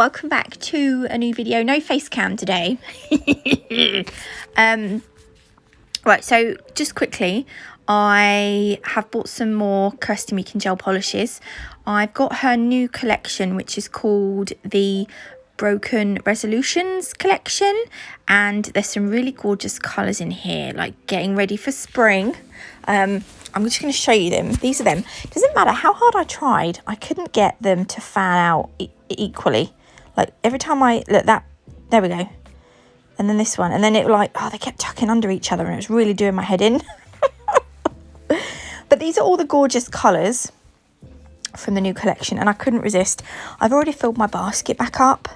welcome back to a new video. No face cam today. Right, so just quickly, I have bought some more Kirtsy Meakin gel polishes. I've got her new collection, which is called the Broken Resolutions collection, and there's some really gorgeous colours in here, like getting ready for spring. I'm just going to show you them. These are them. Doesn't matter how hard I tried, I couldn't get them to fan out equally. Like every time I look, that, there we go. And then this one, and then it like, oh, they kept tucking under each other and it was really doing my head in. But these are all the gorgeous colours from the new collection, and I couldn't resist. I've already filled my basket back up,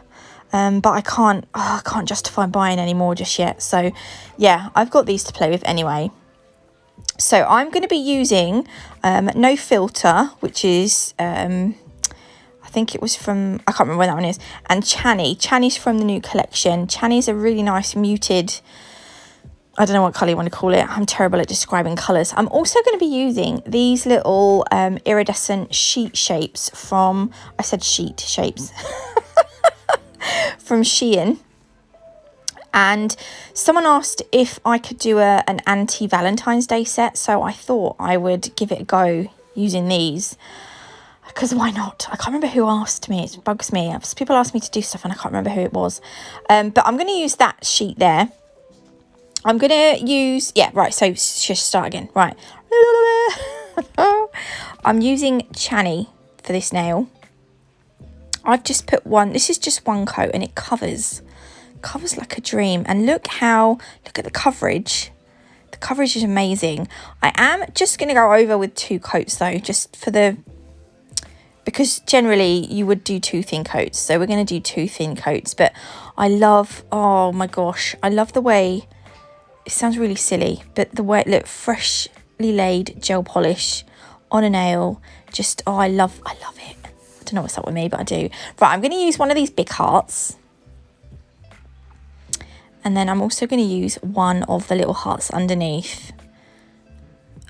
but I can't justify buying any more just yet. So yeah, I've got these to play with anyway. So I'm going to be using No Filter, which is, I think it was from, I can't remember when that one is, and Channy. Channy's from the new collection. Channy's a really nice muted, I don't know what colour you want to call it. I'm terrible at describing colours. I'm also going to be using these little iridescent sheet shapes from, I said sheet shapes, from Shein. And someone asked if I could do an anti-Valentine's Day set, so I thought I would give it a go using these. Because why not? I can't remember who asked me. It bugs me. People ask me to do stuff and I can't remember who it was. But I'm going to use that sheet there. I'm going to use... Yeah, right, so just start again. Right. I'm using Channy for this nail. I've just put one... This is just one coat and it covers like a dream. And look at the coverage. The coverage is amazing. I am just going to go over with 2 coats though, just for because generally you would do 2 thin coats. So we're going to do 2 thin coats, but I love, oh my gosh, I love the way, it sounds really silly, but the way, look, freshly laid gel polish on a nail, just, oh, I love it. I don't know what's up with me, but I do. Right, I'm going to use one of these big hearts. And then I'm also going to use one of the little hearts underneath.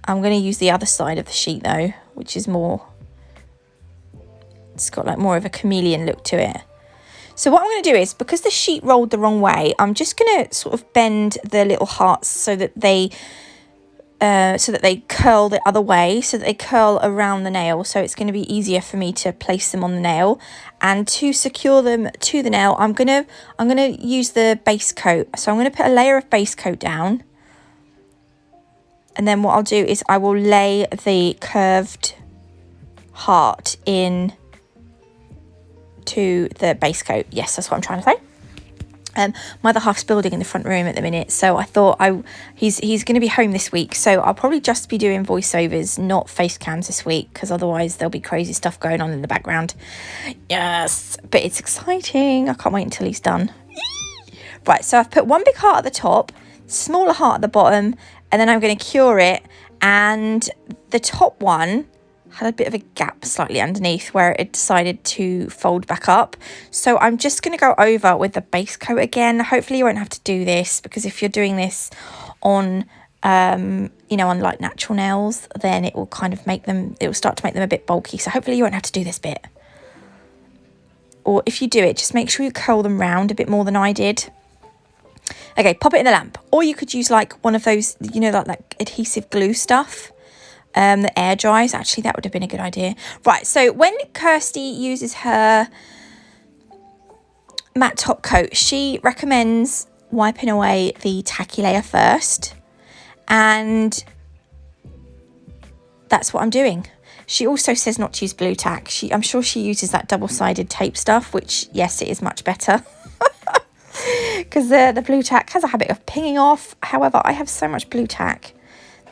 I'm going to use the other side of the sheet though, which is more, it's got like more of a chameleon look to it. So what I'm going to do is, because the sheet rolled the wrong way, I'm just going to sort of bend the little hearts so that they curl the other way, so that they curl around the nail. So it's going to be easier for me to place them on the nail. And to secure them to the nail, I'm gonna use the base coat. So I'm going to put a layer of base coat down. And then what I'll do is I will lay the curved heart in to the base coat. Yes, that's what I'm trying to say. My other half's building in the front room at the minute, so I thought he's going to be home this week, so I'll probably just be doing voiceovers, not face cams this week, because otherwise there'll be crazy stuff going on in the background. Yes, but it's exciting. I can't wait until he's done. Right, so I've put one big heart at the top, smaller heart at the bottom, and then I'm going to cure it, and the top one had a bit of a gap slightly underneath where it decided to fold back up. So I'm just going to go over with the base coat again. Hopefully you won't have to do this, because if you're doing this on, on like natural nails, then it will kind of it will start to make them a bit bulky. So hopefully you won't have to do this bit. Or if you do it, just make sure you curl them round a bit more than I did. Okay, pop it in the lamp. Or you could use like one of those, like adhesive glue stuff. The air dries, actually that would have been a good idea. Right, so when Kirtsy uses her matte top coat, she recommends wiping away the tacky layer first, and that's what I'm doing. She also says not to use blue tack. I'm sure she uses that double-sided tape stuff, which, yes, it is much better. Because the blue tack has a habit of pinging off. However, I have so much blue tack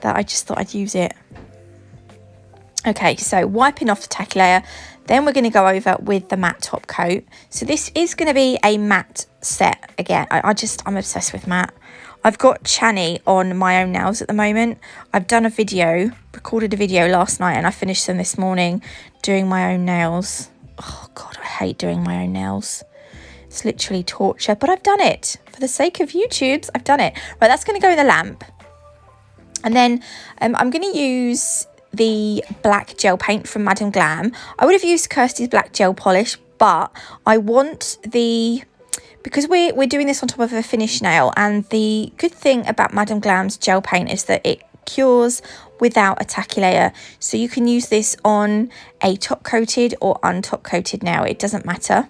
that I just thought I'd use it. Okay, so wiping off the tacky layer, then we're going to go over with the matte top coat. So this is going to be a matte set again. I'm obsessed with matte. I've got Channy on my own nails at the moment. I've done recorded a video last night, and I finished them this morning doing my own nails. Oh God, I hate doing my own nails. It's literally torture, but I've done it. For the sake of YouTube's, I've done it. Right, that's going to go in the lamp. And then I'm going to use the black gel paint from Madame Glam. I would have used Kirsty's black gel polish, but I want because we're doing this on top of a finished nail, and the good thing about Madam Glam's gel paint is that it cures without a tacky layer. So you can use this on a top coated or untop coated nail, it doesn't matter.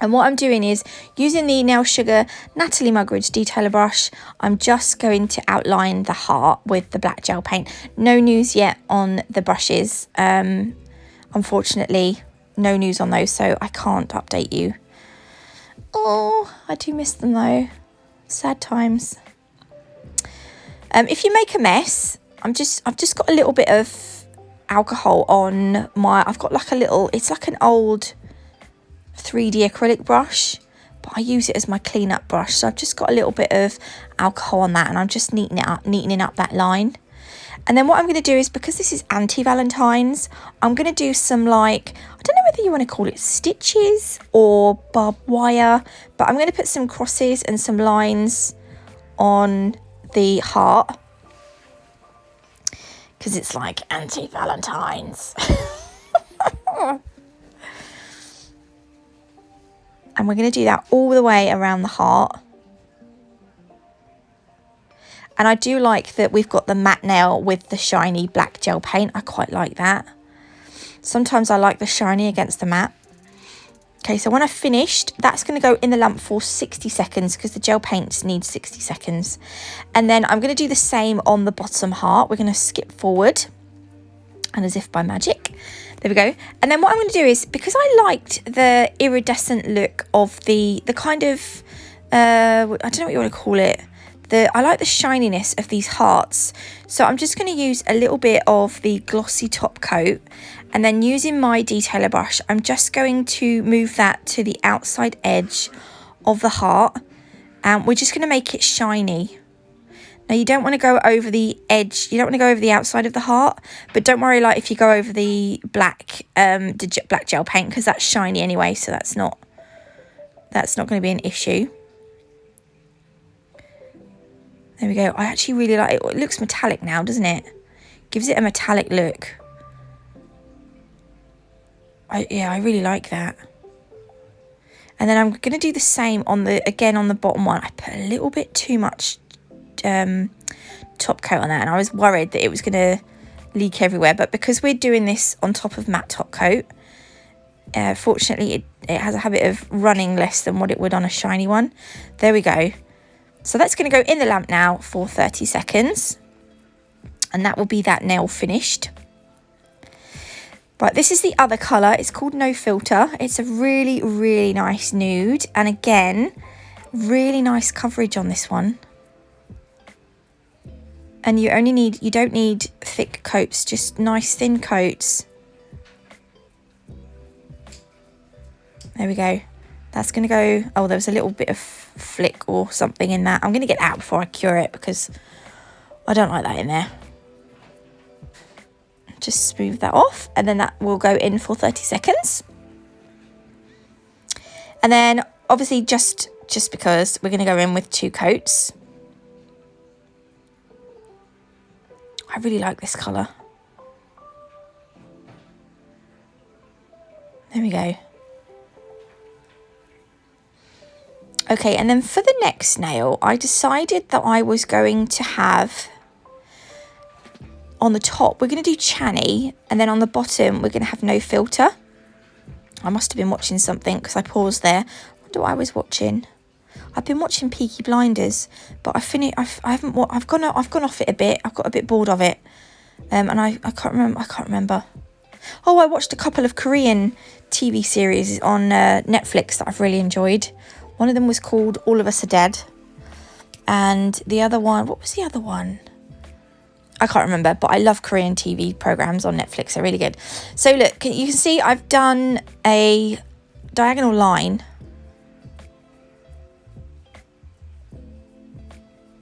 And what I'm doing is using the Nail Sugar Natalie Mugridge detailer brush, I'm just going to outline the heart with the black gel paint. No news yet on the brushes. Unfortunately, no news on those, so I can't update you. Oh, I do miss them though. Sad times. If you make a mess, I've just got a little bit of alcohol on my, I've got like a little, it's like an old 3D acrylic brush, but I use it as my cleanup brush. So I've just got a little bit of alcohol on that, and I'm just neatening up that line. And then what I'm going to do is, because this is anti-Valentines, I'm going to do some, like, I don't know whether you want to call it stitches or barbed wire, but I'm going to put some crosses and some lines on the heart, because it's like anti-Valentines. And we're going to do that all the way around the heart. And I do like that we've got the matte nail with the shiny black gel paint. I quite like that. Sometimes I like the shiny against the matte. Okay, so when I've finished, that's going to go in the lamp for 60 seconds because the gel paints need 60 seconds. And then I'm going to do the same on the bottom heart. We're going to skip forward. And as if by magic, there we go. And then what I'm going to do is, because I liked the iridescent look of the kind of, I don't know what you want to call it. I like the shininess of these hearts. So I'm just going to use a little bit of the glossy top coat. And then using my detailer brush, I'm just going to move that to the outside edge of the heart. And we're just going to make it shiny. Now, you don't want to go over the edge. You don't want to go over the outside of the heart. But don't worry, like, if you go over the black gel paint, because that's shiny anyway. So that's not going to be an issue. There we go. I actually really like it. It looks metallic now, doesn't it? Gives it a metallic look. Yeah, I really like that. And then I'm going to do the same on the bottom one. I put a little bit too much top coat on that, and I was worried that it was going to leak everywhere. But because we're doing this on top of matte top coat, fortunately it has a habit of running less than what it would on a shiny one. There we go. So that's going to go in the lamp now for 30 seconds. And that will be that nail finished. Right, this is the other colour. It's called No Filter. It's a really, really nice nude. And again, really nice coverage on this one. And you don't need thick coats, just nice thin coats. There we go. That's going to go, oh, there was a little bit of flick or something in that. I'm going to get that out before I cure it because I don't like that in there. Just smooth that off, and then that will go in for 30 seconds. And then obviously just because we're going to go in with 2 coats. I really like this colour. There we go. Okay, and then for the next nail, I decided that I was going to have, on the top, we're going to do Channy, and then on the bottom, we're going to have No Filter. I must have been watching something because I paused there. I wonder what I was watching. I've been watching Peaky Blinders, but I've gone off it a bit. I've got a bit bored of it, and I can't remember. Oh, I watched a couple of Korean TV series on Netflix that I've really enjoyed. One of them was called All of Us Are Dead. And the other one, what was the other one? I can't remember, but I love Korean TV programs on Netflix. They're really good. So look, you can see I've done a diagonal line.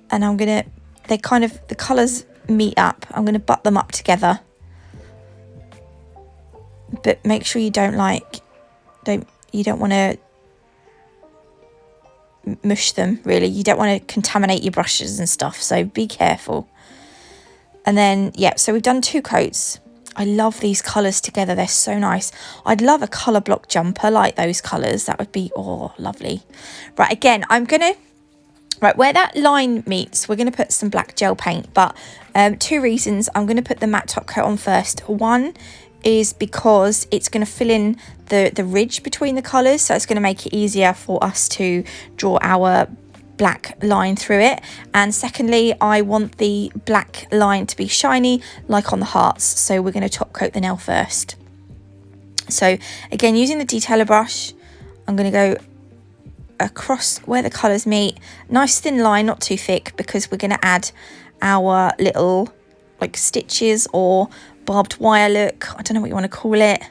And I'm going to, the colours meet up. I'm going to butt them up together. But make sure you don't want to mush them, really. You don't want to contaminate your brushes and stuff, so be careful. And then, yeah, so we've done 2 coats. I love these colours together. They're so nice. I'd love a colour block jumper like those colours. That would be, oh, lovely. Right, again, I'm going to, right, where that line meets, we're going to put some black gel paint. But 2 reasons. I'm going to put the matte top coat on first. One is because it's going to fill in the ridge between the colours. So it's going to make it easier for us to draw our black line through it. And secondly, I want the black line to be shiny like on the hearts, so we're going to top coat the nail first. So again, using the detailer brush, I'm going to go across where the colours meet, nice thin line, not too thick, because we're going to add our little like stitches or barbed wire look. I don't know what you want to call it.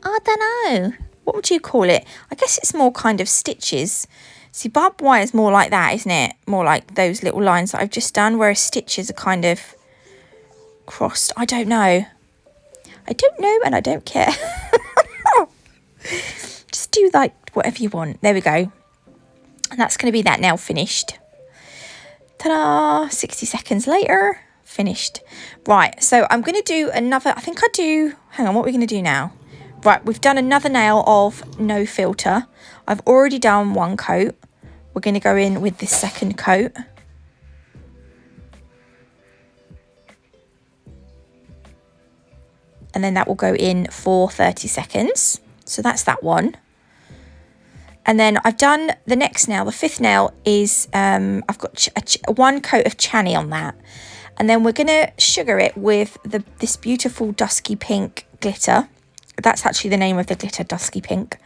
I don't know, what would you call it? I guess it's more kind of stitches. See, barbed wire is more like that, isn't it? More like those little lines that I've just done, whereas stitches are kind of crossed. I don't know. I don't know and I don't care. Just do like whatever you want. There we go. And that's going to be that nail finished. Ta-da! 60 seconds later, finished. Right, so I'm going to do another, I think I do, hang on, what are we going to do now? Right, we've done another nail of no filter. I've already done 1 coat. We're going to go in with this second coat. And then that will go in for 30 seconds. So that's that one. And then I've done the next nail. The 5th nail is, I've got 1 coat of Chani on that. And then we're going to sugar it with this beautiful dusky pink glitter. That's actually the name of the glitter, dusky pink.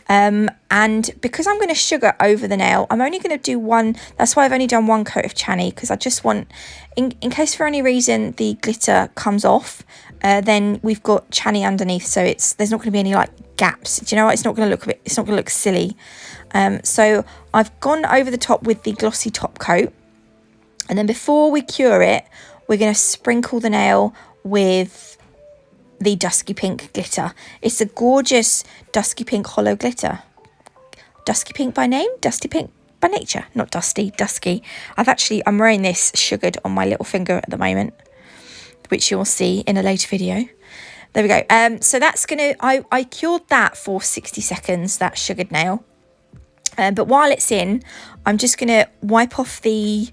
And because I'm going to sugar over the nail, I'm only going to do 1. That's why I've only done 1 coat of Chani, because I just want, in case for any reason the glitter comes off, then we've got Chani underneath, so there's not going to be any like gaps. Do you know what? It's not going to look silly. So I've gone over the top with the glossy top coat, and then before we cure it, we're going to sprinkle the nail with the dusky pink glitter. It's a gorgeous dusky pink hollow glitter. Dusky pink by name, dusty pink by nature. Not dusty, dusky. I'm wearing this sugared on my little finger at the moment, which you'll see in a later video. There we go. So that's gonna, I cured that for 60 seconds, that sugared nail. But while it's in, I'm just gonna wipe off the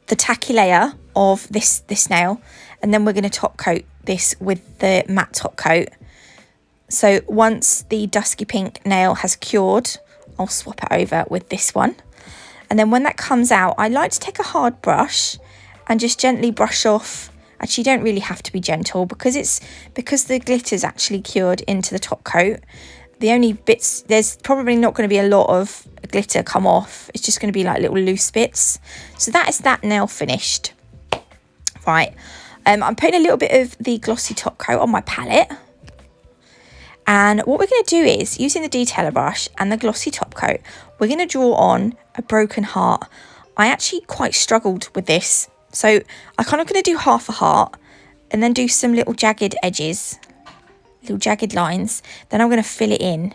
tacky layer of this nail, and then we're going to top coat this with the matte top coat. So once the dusky pink nail has cured, I'll swap it over with this one. And then when that comes out, I like to take a hard brush and just gently brush off. Actually, you don't really have to be gentle, because the glitter's actually cured into the top coat. The only bits, there's probably not going to be a lot of glitter come off. It's just going to be like little loose bits. So that is that nail finished. Right, I'm putting a little bit of the glossy top coat on my palette. And what we're going to do is, using the detailer brush and the glossy top coat, we're going to draw on a broken heart. I actually quite struggled with this. So I'm kind of going to do half a heart and then do some little jagged edges, little jagged lines. Then I'm going to fill it in.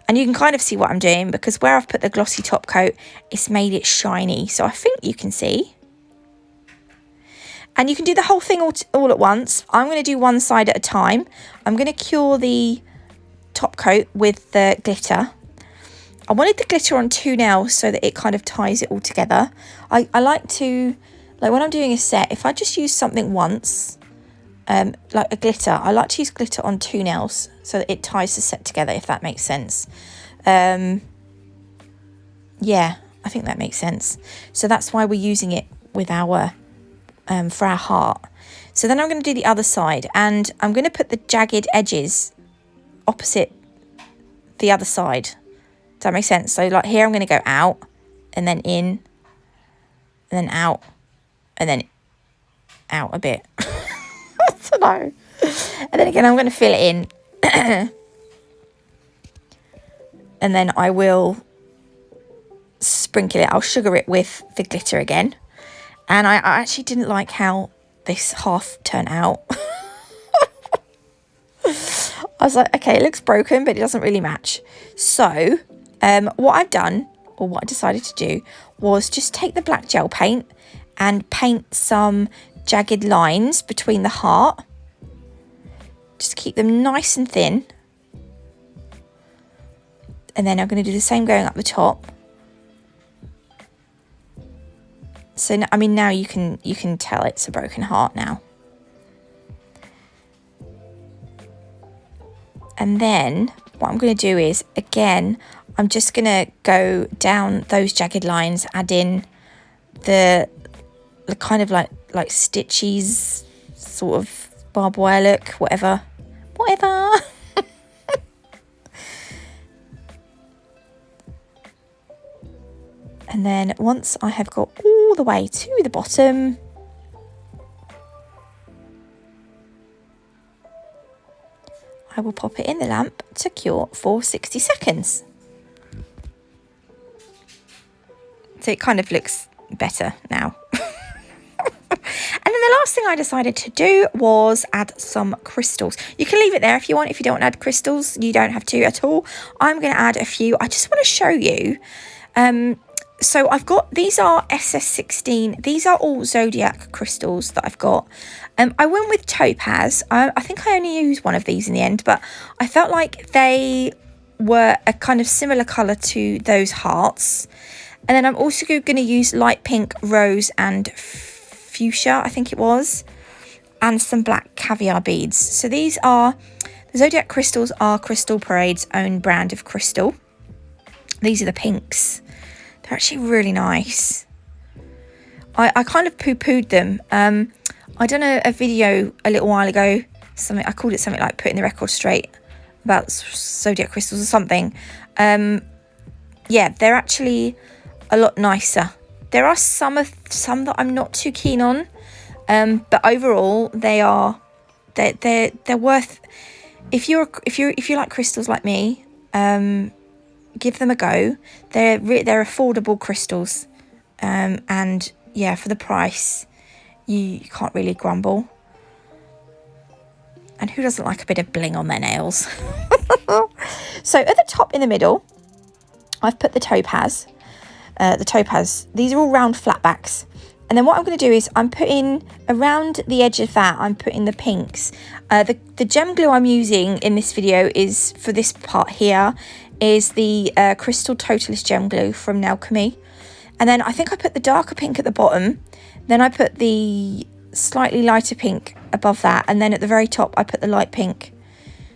And you can kind of see what I'm doing, because where I've put the glossy top coat, it's made it shiny. So I think you can see. And you can do the whole thing all at once. I'm going to do one side at a time. I'm going to cure the top coat with the glitter. I wanted the glitter on 2 nails so that it kind of ties it all together. I like to, like when I'm doing a set, if I just use something once, like a glitter, I like to use glitter on 2 nails so that it ties the set together, if that makes sense. Yeah, I think that makes sense. So that's why we're using it with our for our heart. So then I'm going to do the other side, and I'm going to put the jagged edges opposite the other side. Does that make sense? So like here I'm going to go out and then in and then out and then out a bit. I don't know. And then again I'm going to fill it in. And then I will sprinkle it. I'll sugar it with the glitter again. And I actually didn't like how this half turned out. I was like, okay, it looks broken, but it doesn't really match. So what I've done, or what I decided to do, was just take the black gel paint and paint some jagged lines between the heart. Just keep them nice and thin. And then I'm going to do the same going up the top. So, I mean, now you can tell it's a broken heart now. And then what I'm going to do is, again, I'm just going to go down those jagged lines, add in the kind of like stitches, sort of barbed wire look, whatever. And then once I have got all the way to the bottom, I will pop it in the lamp to cure for 60 seconds. So it kind of looks better now. And then the last thing I decided to do was add some crystals. You can leave it there if you want. If you don't want to add crystals, you don't have to at all. I'm going to add a few. I just want to show you. So I've got, these are SS16. These are all Zodiac crystals that I've got. I went with topaz. I think I only used one of these in the end, but I felt like they were a kind of similar colour to those hearts. And then I'm also going to use light pink, rose and fuchsia, I think it was, and some black caviar beads. So these are, the Zodiac crystals are Crystal Parade's own brand of crystal. These are the pinks. They're actually really nice. I kind of poo-pooed them. I done a video a little while ago, I called it something like putting the record straight about Zodiac crystals or something. Yeah, they're actually a lot nicer. There are some that I'm not too keen on, but overall they're worth. If you like crystals like me, give them a go. They're affordable crystals, and yeah, for the price, you can't really grumble. And who doesn't like a bit of bling on their nails? So at the top in the middle, I've put the topaz. These are all round flatbacks. And then what I'm going to do is I'm putting around the edge of that, I'm putting the pinks. The gem glue I'm using in this video is, for this part here, is the Crystal Totalist gem glue from Natalie. And then I think I put the darker pink at the bottom. Then I put the slightly lighter pink above that. And then at the very top, I put the light pink.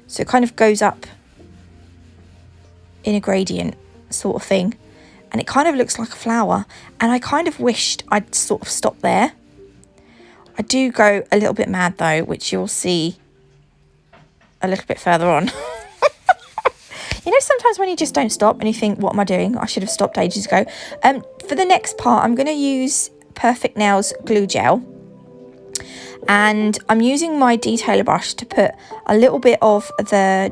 So it kind of goes up in a gradient sort of thing. And it kind of looks like a flower. And I kind of wished I'd sort of stopped there. I do go a little bit mad though, which you'll see a little bit further on. You know, sometimes when you just don't stop and you think, what am I doing? I should have stopped ages ago. For the next part, I'm going to use Perfect Nails glue gel. And I'm using my detailer brush to put a little bit of the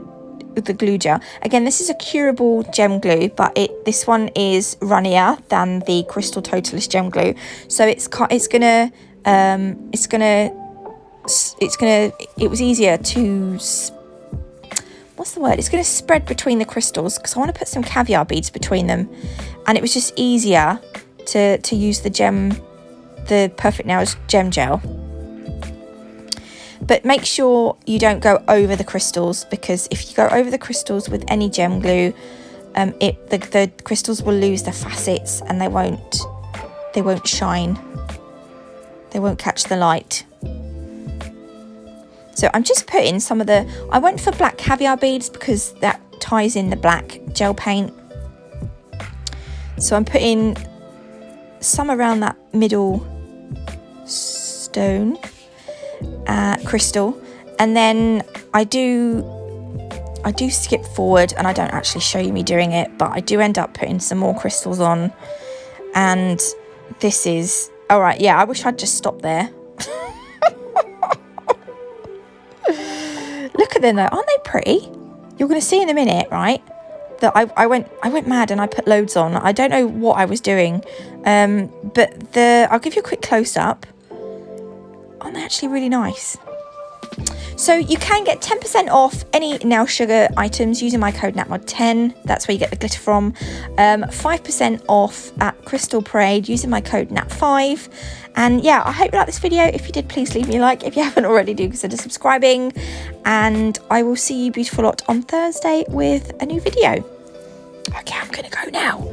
glue gel. Again, this is a curable gem glue, but this one is runnier than the Crystal Totalist gem glue. So it was easier to, what's the word? It's going to spread between the crystals because I want to put some caviar beads between them. And it was just easier to use the Perfect Nails gem gel. But make sure you don't go over the crystals, because if you go over the crystals with any gem glue, the crystals will lose their facets and they won't shine. They won't catch the light. So I'm just putting some of I went for black caviar beads because that ties in the black gel paint. So I'm putting some around that middle stone crystal, and then I do skip forward and I don't actually show you me doing it, but I do end up putting some more crystals on. And this is all right. Yeah, I wish I'd just stopped there. Look at them though, aren't they pretty? You're going to see in a minute, right, that I went mad and I put loads on. I don't know what I was doing, but I'll give you a quick close-up. Aren't they actually really nice? So you can get 10% off any nail sugar items using my code NATMOD10. That's where you get the glitter from. 5% off at Crystal Parade using my code NAT5. And yeah, I hope you liked this video. If you did, please leave me a like. If you haven't already, do consider subscribing. And I will see you beautiful lot on Thursday with a new video. Okay, I'm gonna go now.